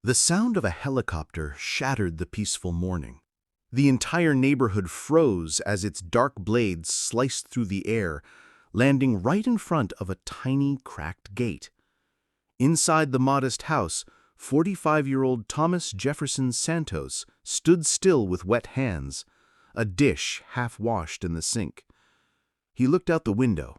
The sound of a helicopter shattered the peaceful morning. The entire neighborhood froze as its dark blades sliced through the air, landing right in front of a tiny, cracked gate. Inside the modest house, 45-year-old Thomas Jefferson Santos stood still with wet hands, a dish half-washed in the sink. He looked out the window.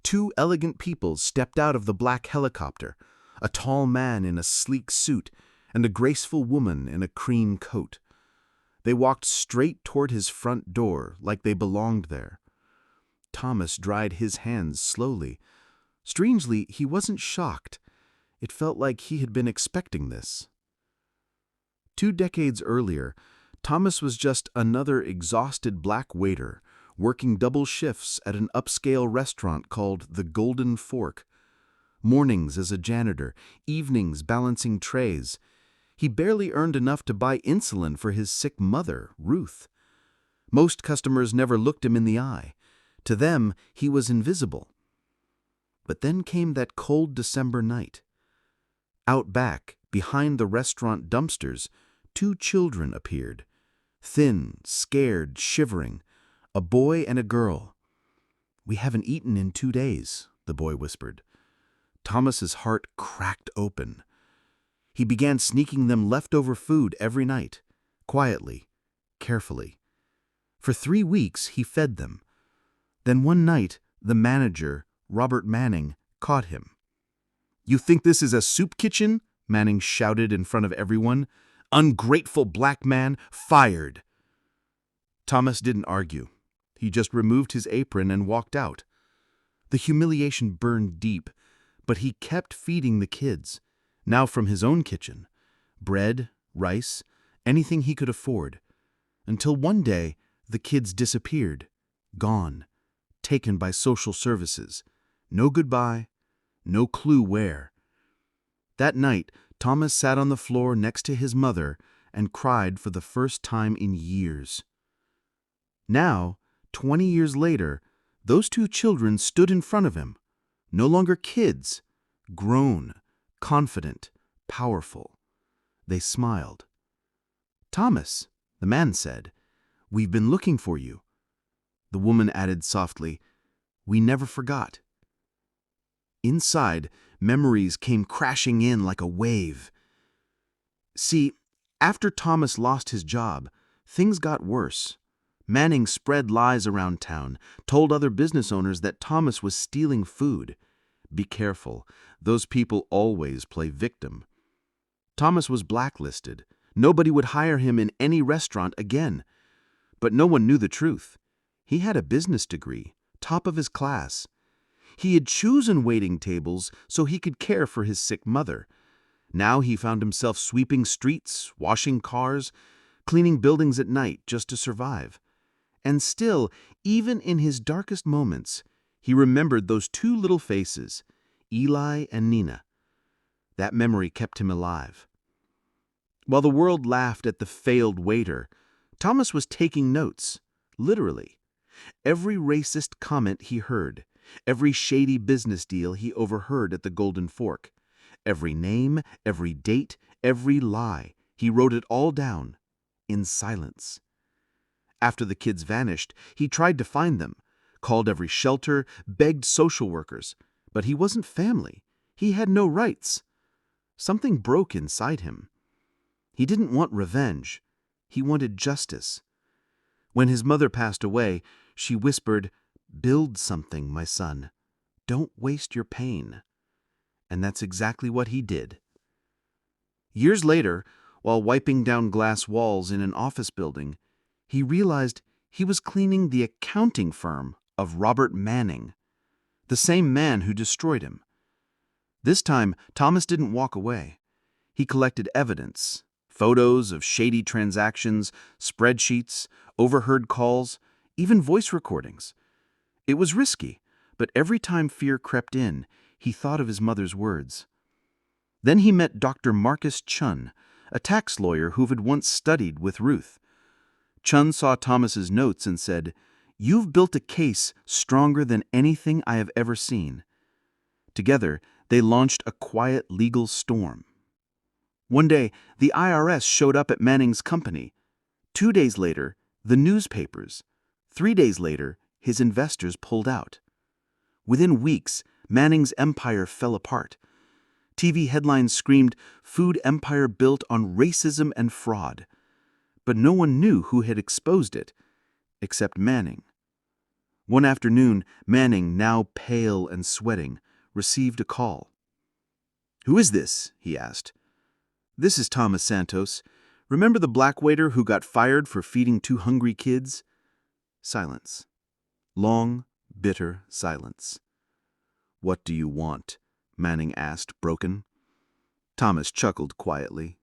Two elegant people stepped out of the black helicopter, a tall man in a sleek suit and a graceful woman in a cream coat. They walked straight toward his front door like they belonged there. Thomas dried his hands slowly. Strangely, he wasn't shocked. It felt like he had been expecting this. 2 decades earlier, Thomas was just another exhausted black waiter, working double shifts at an upscale restaurant called the Golden Fork. Mornings as a janitor, evenings balancing trays. He barely earned enough to buy insulin for his sick mother, Ruth. Most customers never looked him in the eye. To them, he was invisible. But then came that cold December night. Out back, behind the restaurant dumpsters, 2 children appeared. Thin, scared, shivering. A boy and a girl. "We haven't eaten in 2 days," the boy whispered. Thomas's heart cracked open. He began sneaking them leftover food every night, quietly, carefully. For 3 weeks, he fed them. Then one night, the manager, Robert Manning, caught him. "You think this is a soup kitchen?" Manning shouted in front of everyone. "Ungrateful black man, fired!" Thomas didn't argue. He just removed his apron and walked out. The humiliation burned deep, but he kept feeding the kids, now from his own kitchen. Bread, rice, anything he could afford. Until one day, the kids disappeared, gone, taken by social services. No goodbye, no clue where. That night, Thomas sat on the floor next to his mother and cried for the first time in years. Now, 20 years later, those 2 children stood in front of him. No longer kids, grown, confident, powerful. They smiled. "Thomas," the man said, "we've been looking for you." The woman added softly, "We never forgot." Inside, memories came crashing in like a wave. See, after Thomas lost his job, things got worse. Manning spread lies around town, told other business owners that Thomas was stealing food. Be careful, those people always play victim. Thomas was blacklisted. Nobody would hire him in any restaurant again. But no one knew the truth. He had a business degree, top of his class. He had chosen waiting tables so he could care for his sick mother. Now he found himself sweeping streets, washing cars, cleaning buildings at night just to survive. And still, even in his darkest moments, he remembered those 2 little faces, Eli and Nina. That memory kept him alive. While the world laughed at the failed waiter, Thomas was taking notes, literally. Every racist comment he heard, every shady business deal he overheard at the Golden Fork, every name, every date, every lie, he wrote it all down, in silence. After the kids vanished, he tried to find them, called every shelter, begged social workers, but he wasn't family. He had no rights. Something broke inside him. He didn't want revenge. He wanted justice. When his mother passed away, she whispered, "Build something, my son. Don't waste your pain." And that's exactly what he did. Years later, while wiping down glass walls in an office building, he realized he was cleaning the accounting firm of Robert Manning, the same man who destroyed him. This time, Thomas didn't walk away. He collected evidence, photos of shady transactions, spreadsheets, overheard calls, even voice recordings. It was risky, but every time fear crept in, he thought of his mother's words. Then he met Dr. Marcus Chun, a tax lawyer who had once studied with Ruth. Chun saw Thomas's notes and said, "You've built a case stronger than anything I have ever seen." Together, they launched a quiet legal storm. One day, the IRS showed up at Manning's company. 2 days later, the newspapers. 3 days later, his investors pulled out. Within weeks, Manning's empire fell apart. TV headlines screamed, "Food empire built on racism and fraud." But no one knew who had exposed it, except Manning. One afternoon, Manning, now pale and sweating, received a call. "Who is this?" he asked. "This is Thomas Santos. Remember the black waiter who got fired for feeding 2 hungry kids?" Silence. Long, bitter silence. "What do you want?" Manning asked, broken. Thomas chuckled quietly.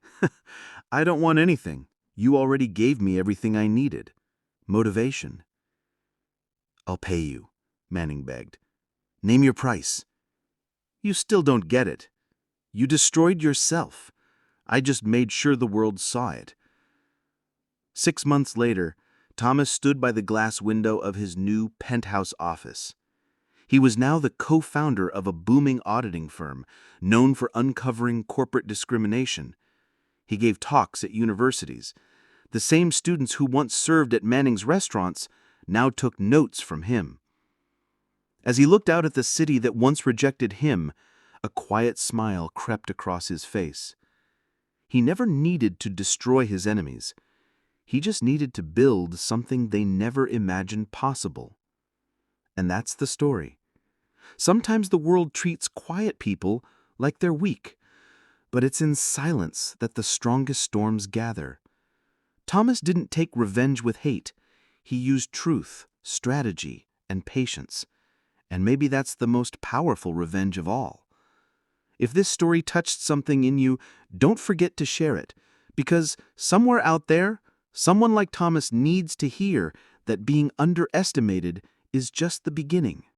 "I don't want anything. You already gave me everything I needed. Motivation." "I'll pay you," Manning begged. "Name your price." "You still don't get it. You destroyed yourself. I just made sure the world saw it." 6 months later, Thomas stood by the glass window of his new penthouse office. He was now the co-founder of a booming auditing firm, known for uncovering corporate discrimination. He gave talks at universities. The same students who once served at Manning's restaurants now took notes from him. As he looked out at the city that once rejected him, a quiet smile crept across his face. He never needed to destroy his enemies. He just needed to build something they never imagined possible. And that's the story. Sometimes the world treats quiet people like they're weak, but it's in silence that the strongest storms gather. Thomas didn't take revenge with hate. He used truth, strategy, and patience. And maybe that's the most powerful revenge of all. If this story touched something in you, don't forget to share it, because somewhere out there, someone like Thomas needs to hear that being underestimated is just the beginning.